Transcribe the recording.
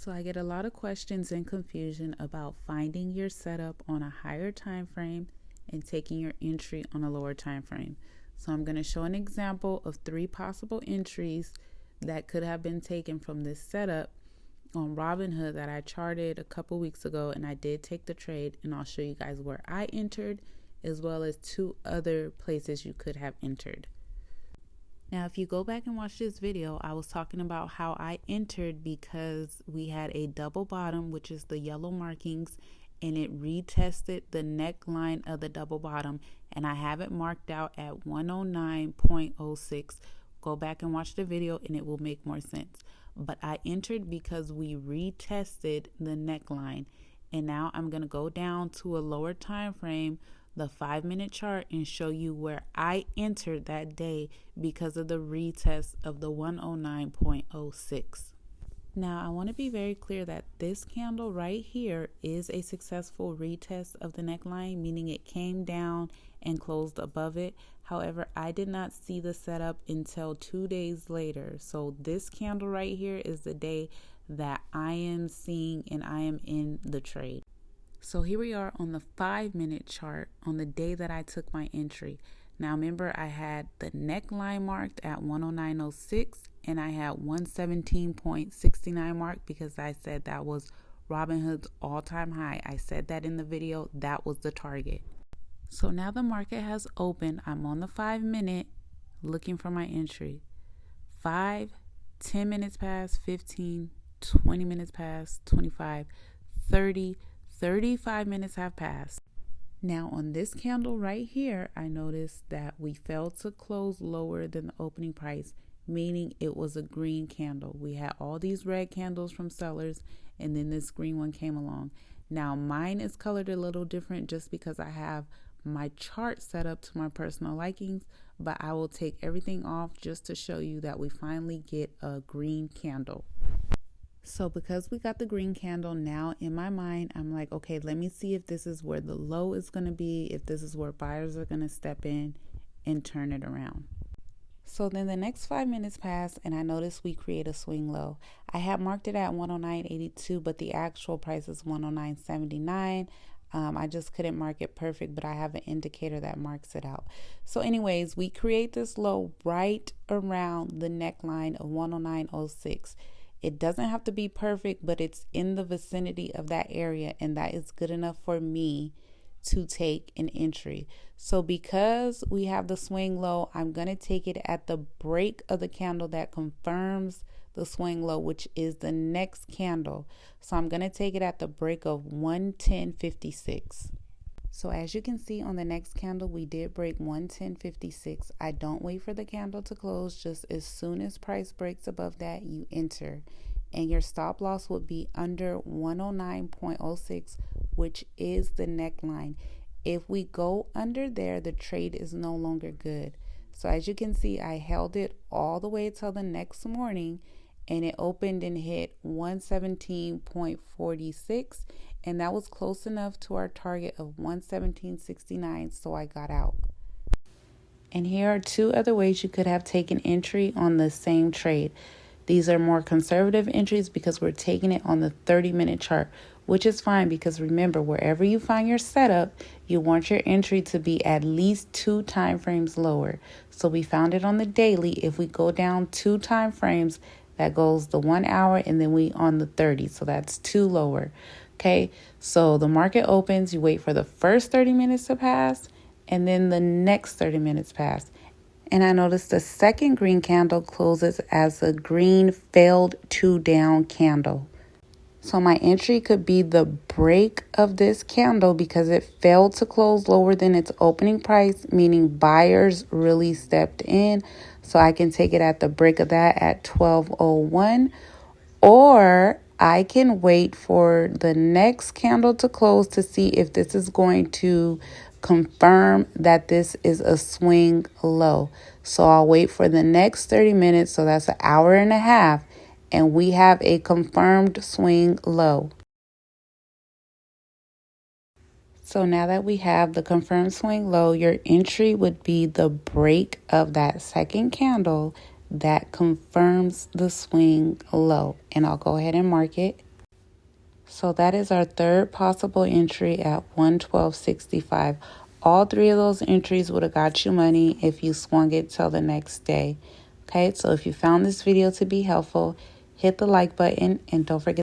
So I get a lot of questions and confusion about finding your setup on a higher time frame and taking your entry on a lower time frame. So I'm going to show an example of 3 possible entries that could have been taken from this setup on Robinhood that I charted a couple weeks ago, and I did take the trade, and I'll show you guys where I entered as well as 2 other places you could have entered. Now, if you go back and watch this video, I was talking about how I entered because we had a double bottom, which is the yellow markings, and it retested the neckline of the double bottom, and I have it marked out at 109.06. Go back and watch the video and it will make more sense. But I entered because we retested the neckline, and now I'm going to go down to a lower time frame, the 5-minute chart, and show you where I entered that day because of the retest of the 109.06. Now, I want to be very clear that this candle right here is a successful retest of the neckline, meaning it came down and closed above it. However, I did not see the setup until 2 days later. So this candle right here is the day that I am seeing and I am in the trade. So here we are on the 5-minute chart on the day that I took my entry. Now remember, I had the neckline marked at 109.06 and I had 117.69 marked because I said that was Robinhood's all-time high. I said that in the video, that was the target. So now the market has opened. I'm on the 5-minute looking for my entry. 5, 10 minutes past, 15, 20 minutes past, 25, 30, 35 minutes have passed. Now on this candle right here, I noticed that we failed to close lower than the opening price, meaning it was a green candle. We had all these red candles from sellers, and then this green one came along. Now mine is colored a little different just because I have my chart set up to my personal likings, but I will take everything off just to show you that we finally get a green candle. So because we got the green candle, now in my mind, I'm like, okay, let me see if this is where the low is going to be, if this is where buyers are going to step in and turn it around. So then the next 5 minutes pass and I noticed we create a swing low. I had marked it at 109.82, but the actual price is 109.79. I just couldn't mark it perfect, but I have an indicator that marks it out. So anyways, we create this low right around the neckline of 109.06. It doesn't have to be perfect, but it's in the vicinity of that area, and that is good enough for me to take an entry. So because we have the swing low, I'm going to take it at the break of the candle that confirms the swing low, which is the next candle. So I'm going to take it at the break of 110.56. So as you can see on the next candle, we did break 110.56. I don't wait for the candle to close. Just as soon as price breaks above that, you enter. And your stop loss would be under 109.06, which is the neckline. If we go under there, the trade is no longer good. So as you can see, I held it all the way till the next morning, and it opened and hit 117.46, and that was close enough to our target of 117.69, so I got out. And here are 2 other ways you could have taken entry on the same trade. These are more conservative entries because we're taking it on the 30-minute chart, which is fine because remember, wherever you find your setup, you want your entry to be at least 2 time frames lower. So we found it on the daily. If we go down 2 time frames, that goes the 1 hour, and then we on the 30. So that's 2 lower. Okay, so the market opens, you wait for the first 30 minutes to pass, and then the next 30 minutes pass. And I noticed the second green candle closes as a green failed to down candle. So my entry could be the break of this candle because it failed to close lower than its opening price, meaning buyers really stepped in. So I can take it at the break of that at 12:01, or I can wait for the next candle to close to see if this is going to confirm that this is a swing low. So I'll wait for the next 30 minutes. So that's an hour and a half. And we have a confirmed swing low. So now that we have the confirmed swing low, your entry would be the break of that second candle that confirms the swing low. And I'll go ahead and mark it. So that is our third possible entry at 112.65. All three of those entries would have got you money if you swung it till the next day. Okay, so if you found this video to be helpful, hit the like button and don't forget